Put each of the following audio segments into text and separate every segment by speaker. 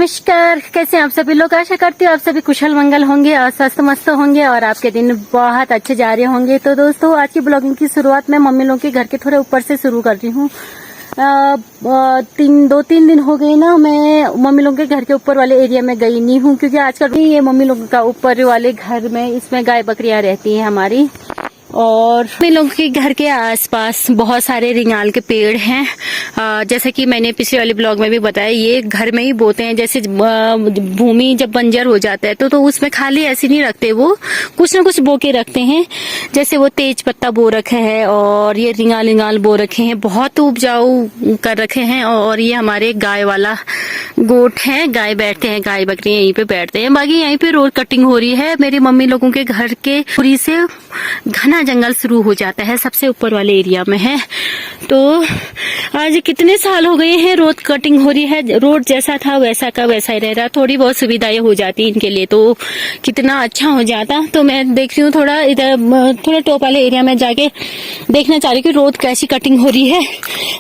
Speaker 1: नमस्कार, कैसे हैं आप सभी लोग। आशा करती हूँ आप सभी कुशल मंगल होंगे और स्वस्थ मस्त होंगे और आपके दिन बहुत अच्छे जा रहे होंगे। तो दोस्तों, आज की ब्लॉगिंग की शुरुआत मैं मम्मी लोगों के घर के थोड़े ऊपर से शुरू कर रही हूँ। 2-3 दिन हो गए ना, मैं मम्मी लोगों के घर के ऊपर वाले एरिया में गई नहीं हूँ, क्योंकि आजकल ये मम्मी लोगों का ऊपर वाले घर में इसमें गाय बकरियां रहती हैं हमारी। और मम्मी लोगों के घर के आसपास बहुत सारे रिंगाल के पेड़ हैं। जैसे कि मैंने पिछले वाले ब्लॉग में भी बताया, ये घर में ही बोते हैं। जैसे भूमि जब बंजर हो जाता है तो उसमें खाली ऐसे नहीं रखते, वो कुछ ना कुछ बो के रखते हैं। जैसे वो तेज पत्ता बो रखे हैं और ये रिंगाल बो रखे हैं, बहुत उपजाऊ कर रखे हैं। और ये हमारे गाय वाला गोट है, गाय बैठते हैं, गाय बकरी यहीं पे बैठते हैं। बाकी यहीं पे रोड कटिंग हो रही है। मेरे मम्मी लोगों के घर के पूरी से घना जंगल शुरू हो जाता है, सबसे ऊपर वाले एरिया में है। तो आज कितने साल हो गए हैं रोड कटिंग हो रही है। रोड जैसा था वैसा का वैसा ही रह रहा। थोड़ी बहुत सुविधाएं हो जाती इनके लिए तो कितना अच्छा हो जाता। तो मैं देख रही हूँ थोड़ा इधर, थोड़ा टॉप वाले एरिया में जाके देखना चाह रही हूँ कि रोड कैसी कटिंग हो रही है।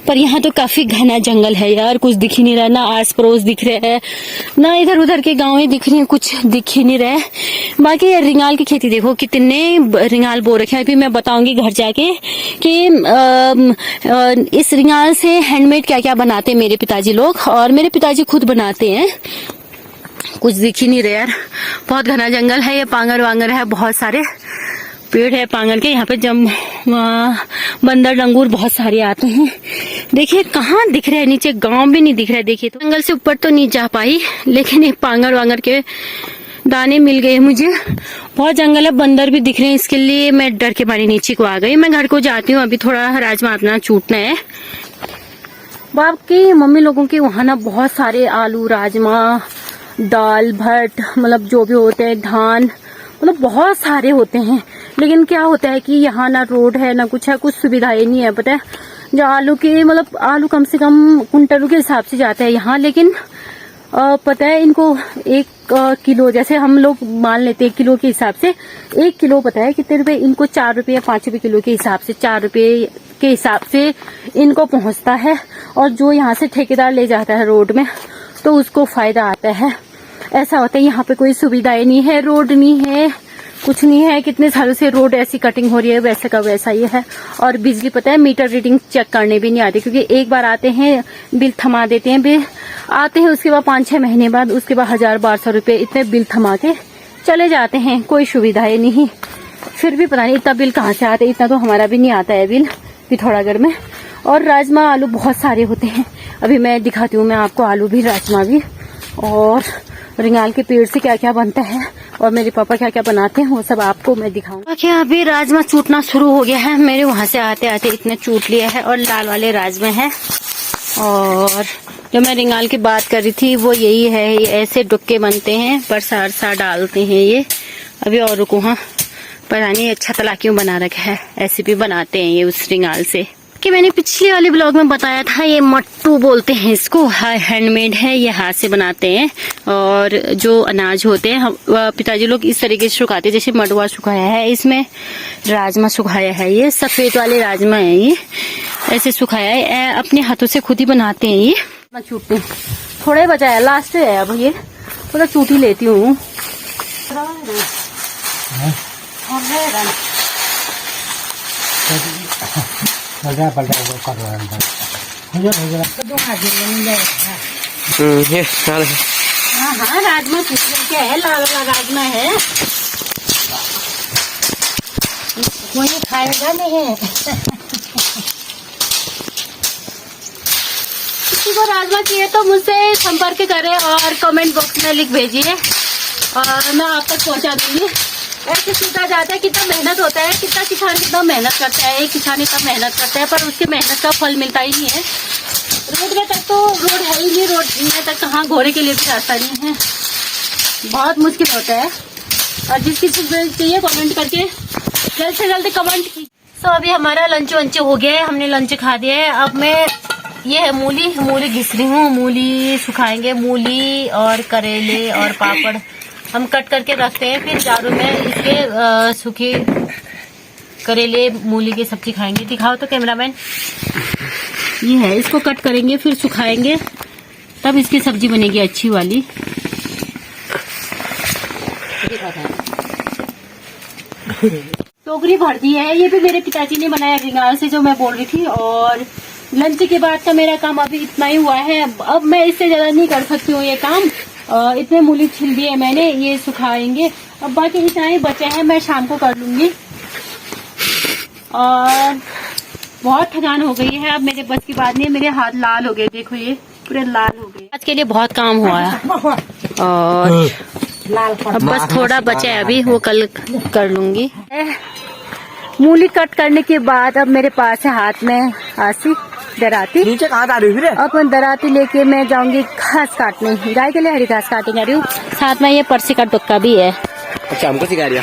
Speaker 1: पर यहाँ तो काफी घना जंगल है यार, कुछ दिख ही नहीं रहा, ना आस पड़ोस दिख रहे हैं, ना इधर उधर के गाँव दिख रही है, कुछ दिख ही नहीं रहे। बाकी रिंगाल की खेती देखो, कितने रिंगाल बो रखे हैं। अभी मैं बताऊंगी घर जाके कि इस रिंगाल से हैंडमेड क्या क्या बनाते हैं मेरे पिताजी लोग, और मेरे पिताजी खुद बनाते हैं। कुछ दिख ही नहीं रहे यार, बहुत घना जंगल है। ये पांगर वांगर है, बहुत सारे पेड़ है पांगर के। यहाँ पे बंदर डंगूर बहुत सारे आते हैं। देखिए कहाँ दिख रहे हैं, नीचे गांव भी नहीं दिख रहा है। देखिए तो जंगल से ऊपर तो नहीं जा पाई, लेकिन एक पांगर वांगर के दाने मिल गए मुझे। बहुत जंगल है, बंदर भी दिख रहे हैं, इसके लिए मैं डर के मारे नीचे को आ गई। मैं घर को जाती हूँ, अभी थोड़ा राजमा अपना छूटना है। बाकी मम्मी लोगों के वहाँ ना बहुत सारे आलू, राजमा, दाल भट्ट, मतलब जो भी होते हैं, धान, मतलब बहुत सारे होते हैं। लेकिन क्या होता है कि यहाँ ना रोड है ना कुछ है, कुछ सुविधाएं नहीं है। पता है, जो आलू के मतलब आलू कम से कम कुंटलों के हिसाब से जाते हैं यहाँ। लेकिन पता है इनको 1 किलो, जैसे हम लोग मान लेते हैं किलो के हिसाब से, 1 किलो पता है कितने रुपए इनको, 4 रुपए या 5 रुपए किलो के हिसाब से, 4 रुपए के हिसाब से इनको पहुंचता है। और जो यहाँ से ठेकेदार ले जाता है रोड में, तो उसको फायदा आता है। ऐसा होता है, यहाँ पे कोई सुविधाएं नहीं है, रोड नहीं है, कुछ नहीं है। कितने सालों से रोड ऐसी कटिंग हो रही है, वैसे का वैसा ही है। और बिजली पता है मीटर रीडिंग चेक करने भी नहीं आती, क्योंकि एक बार आते हैं बिल थमा देते हैं, बिल आते हैं उसके बाद 5-6 महीने बाद उसके बाद 1000-1200 रुपए इतने बिल थमा के चले जाते हैं। कोई सुविधाएं नहीं। फिर भी पता नहीं इतना बिल कहाँ से आता है, इतना तो हमारा भी नहीं आता है बिल पिथौरागढ़ में। और राजमा आलू बहुत सारे होते हैं। अभी मैं दिखाती हूँ मैं आपको, आलू भी राजमा भी, और रिंगाल के पेड़ से क्या क्या बनता है और मेरे पापा क्या क्या बनाते हैं, वो सब आपको मैं दिखाऊंगा। ओके, अभी राजमा चूटना शुरू हो गया है। मेरे वहां से आते आते इतने चूट लिया है, और लाल वाले राजमा है। और जो मैं रिंगाल की बात कर रही थी वो यही है, ये ऐसे डुक्के बनते हैं, परसा डालते हैं ये। अभी और रुको, हाँ पता नहीं अच्छा तला क्यों बना रखा है, ऐसे भी बनाते हैं ये उस रिंगाल से। कि मैंने पिछले वाले ब्लॉग में बताया था, ये मट्टू बोलते हैं इसको, हैंडमेड है, ये हाथ से बनाते हैं। और जो अनाज होते हैं पिताजी लोग इस तरीके से सुखाते हैं, जैसे मडुआ सुखाया है, इसमें राजमा सुखाया है, ये सफेद वाले राजमा है, ये ऐसे सुखाया है, अपने हाथों से खुद ही बनाते हैं ये। मैं चूटते थोड़ा ही बचाया, लास्ट है अब, ये थोड़ा चूट ही लेती हूँ। हाँ राजमा क्या है, लाल राजमा है, कोई खाएगा नहीं। किसी को राजमा चाहिए तो मुझसे संपर्क करें और कमेंट बॉक्स में लिख भेजिए, और मैं आप तक पहुंचा दूंगी। ऐसे सीखा जाता है, कितना मेहनत होता है, कितना किसान कितना मेहनत करता है, एक किसान इतना मेहनत करता है, पर उसकी मेहनत का फल मिलता ही नहीं है। रोड में तक तो रोड है ही नहीं, रोड में तक कहाँ घोड़े के लिए भी रास्ता नहीं है, बहुत मुश्किल होता है। और जिसकी चीज चाहिए कमेंट करके जल्द से जल्द कमेंट की। तो अभी हमारा लंच वंच हो गया है, हमने लंच खा दिया है। अब मैं ये है मूली घिस रही हूँ, मूली सुखाएंगे, मूली और करेले और पापड़ हम कट करके रखते हैं, फिर जारू में इसके सूखे करेले मूली की सब्जी खाएंगे। दिखाओ तो कैमरामैन, ये है, इसको कट करेंगे फिर सुखाएंगे, तब इसकी सब्जी बनेगी अच्छी वाली। टोकरी भर दी है, ये भी मेरे पिताजी ने बनाया रिंगाल से, जो मैं बोल रही थी। और लंच के बाद का मेरा काम अभी इतना ही हुआ है। अब मैं इससे ज्यादा नहीं कर सकती हूँ ये काम। इतने मूली छिल दिए मैंने, ये सुखाएंगे। अब बाकी इतना ही बचे हैं, मैं शाम को कर लूंगी। और बहुत थकान हो गई है, अब मेरे बस की बात नहीं है। मेरे हाथ लाल हो गए, देखो ये पूरे लाल हो गए। आज के लिए बहुत काम हुआ है और अब बस थोड़ा बचा है अभी, वो कल कर लूंगी। मूली कट करने के बाद अब मेरे पास है हाथ में आसी दराती।
Speaker 2: नीचे कहाँ जा रही हो?
Speaker 1: अब दराती लेके मैं जाऊंगी घास काटने, गाय के लिए हरी घास काटने जा रही हूँ। साथ में ये परसी का टुक्का भी है।
Speaker 2: अच्छा, हमको सिखा दिया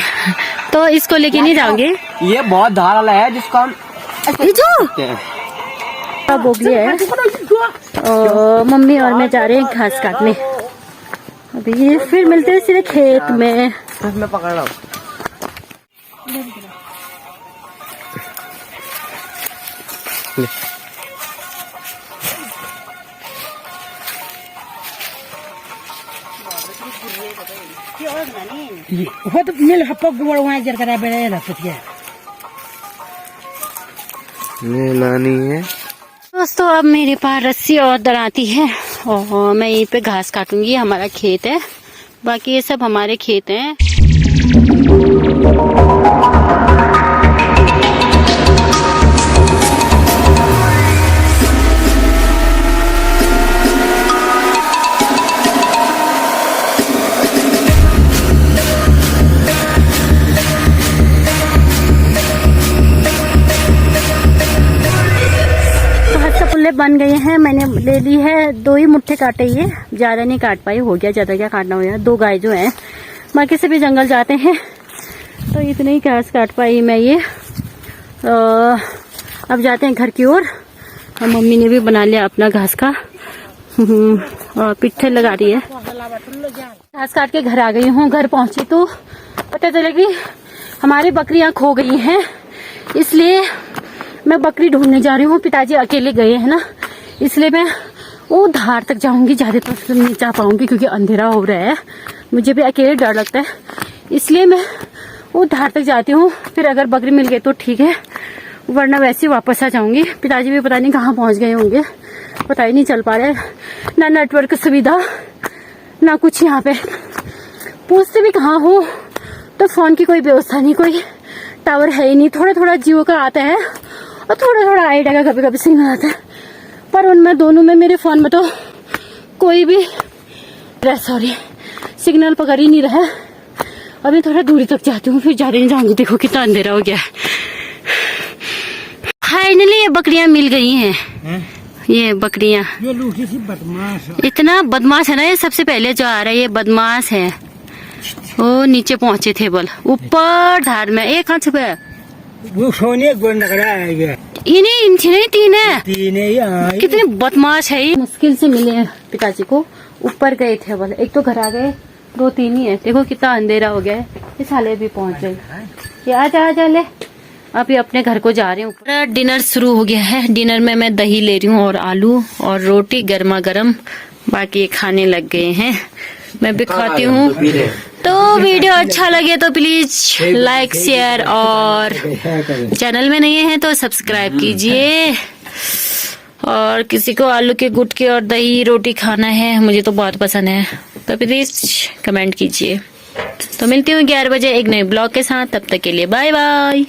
Speaker 1: तो इसको लेके नहीं जाऊंगी।
Speaker 2: ये बहुत धार वाला है जिसको हम
Speaker 1: बोगली है। और मम्मी और मैं जा रहे हैं घास काटने। अभी फिर मिलते हैं सीधे खेत में।
Speaker 2: मैं पकड़ रहा हूँ। नानी है
Speaker 1: दोस्तों, अब मेरे पास रस्सी और दराती है और मैं यहीं पे घास काटूंगी। हमारा खेत है, बाकी ये सब हमारे खेत हैं। बन गए हैं, मैंने ले ली है। 2 ही मुट्ठे काटे, ये ज्यादा नहीं काट पाई, हो गया ज्यादा क्या काटना हो गया। 2 गाय जो हैं, बाकी से भी जंगल जाते हैं तो इतने ही घास काट पाई मैं ये। अब जाते हैं घर की ओर। मम्मी ने भी बना लिया अपना घास का और पिट्ठे लगा रही है। घास काट के घर आ गई हूँ। घर पहुंची तो पता चला कि हमारी बकरियां खो गई हैं, इसलिए मैं बकरी ढूंढने जा रही हूँ। पिताजी अकेले गए हैं ना, इसलिए मैं वो धार तक जाऊंगी। ज्यादा तो नहीं जा पाऊंगी क्योंकि अंधेरा हो रहा है, मुझे भी अकेले डर लगता है, इसलिए मैं वो धार तक जाती हूँ। फिर अगर बकरी मिल गई तो ठीक है, वरना वैसे ही वापस आ जाऊंगी। पिताजी भी पता नहीं कहाँ पहुंच गए होंगे, पता ही नहीं चल पा रहा है। ना नेटवर्क सुविधा ना कुछ, यहाँ पे पूछते भी कहाँ हो तो फोन की कोई व्यवस्था नहीं, कोई टावर है ही नहीं। थोड़ा थोड़ा जियो का आता है और थोड़ा थोड़ा आइडिया का कभी कभी सिग्नल आता है, पर उनमें दोनों में, मेरे फोन में तो कोई भी सॉरी सिग्नल पकड़ ही नहीं रहा है। अभी थोड़ा दूरी तक जाती हूँ, फिर ज्यादा नहीं जाऊंगी। देखो कितना अंधेरा हो गया। फाइनली ये बकरियां मिल गई हैं। ये बकरियां,
Speaker 2: ये लूटी सी बदमाश,
Speaker 1: इतना बदमाश है ना ये। सबसे पहले जो आ रहा है ये बदमाश है। वो नीचे पहुंचे थे, बोल ऊपर धार में। एक हाथ छुपा,
Speaker 2: वो सोने गोंद रहा है।
Speaker 1: इन्हें 3 है।
Speaker 2: तीन
Speaker 1: कितने बदमाश है ये। मुश्किल से मिले हैं पिताजी को, ऊपर गए थे बोले। एक तो घर आ गए, 2-3 ही है। देखो कितना अंधेरा हो गया है। इस हाले भी पहुंच गए। ये आजा ले, अभी अपने घर को जा रही हूँ। डिनर शुरू हो गया है। डिनर में मैं दही ले रही हूँ और आलू और रोटी गर्मा गर्म। बाकी खाने लग गए हैं, मैं भी खाती हूँ। तो वीडियो अच्छा लगे तो प्लीज लाइक शेयर और चैनल में नहीं है तो सब्सक्राइब कीजिए। और किसी को आलू के गुटके और दही रोटी खाना है, मुझे तो बहुत पसंद है, तो प्लीज कमेंट कीजिए। तो मिलती हूँ 11 बजे एक नए ब्लॉग के साथ। तब तक के लिए बाय बाय।